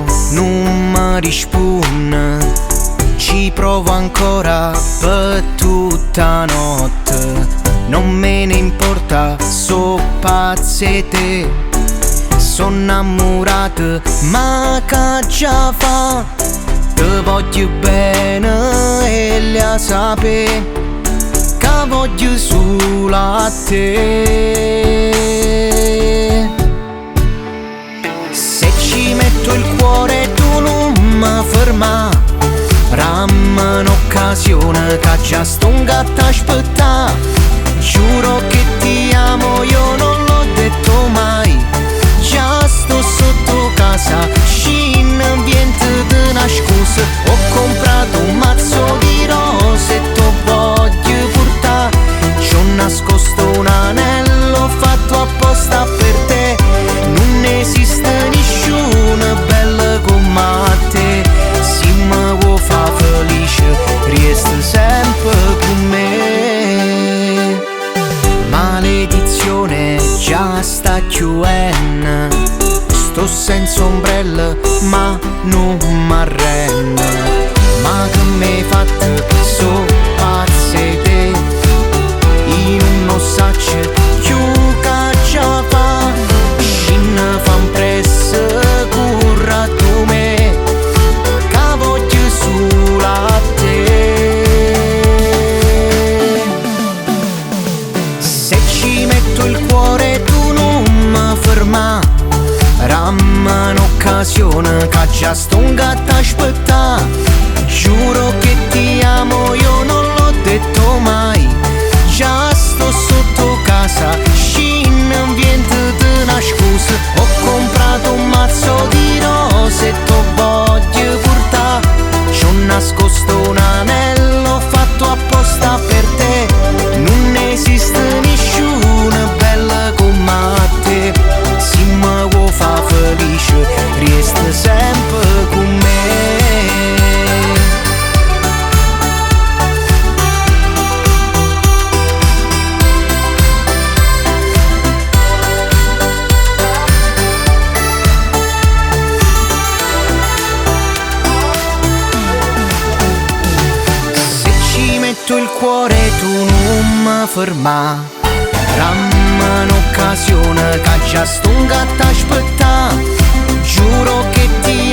telefono non mi risponde, ci provo ancora per tutta notte. Non me ne importa, so pazze te, sono innamorata, ma che già fa? Te voglio bene e la sape che voglio solo a te. Se ci metto il cuore tu non mi ferma, ramma un'occasione che già sto un gatto aspettà. Giuro che ti amo, io non l'ho detto mai. Già sto sotto casa, scin ambiente di nascosto. Ho comprato un mazzo di rose e tu voglio portare. Ci ho nascosto un anello fatto apposta per te. Non esiste nessuno bello come te. Se mi vuoi fa felice, resta sempre con me. Maledizione già sta chiudendo, sto senza ombrella ma non m'arrendo. Ma che m'hai fatto so pazze te, io non so più che già fa. Scina fan presso curra tu me, che voglio solo a te. Se ci metto il cuore tu non mi ferma, ramma un'occasione che già sto un gatto aspetta. Giuro che ti amo, io non l'ho detto mai. Già sto sotto casa, scin ambiente di nascosto. Ho comprato un mazzo di rose e tu voglio portare. Ci ho nascosto un anello fatto apposta per te. Non esiste nessuno bella come te. Se mi vuoi fa felice, resta sempre con me. Se ci metto il cuore tu non mi ferma, ramma un'occasione che già sto un gatto aspetta. Giuro che ti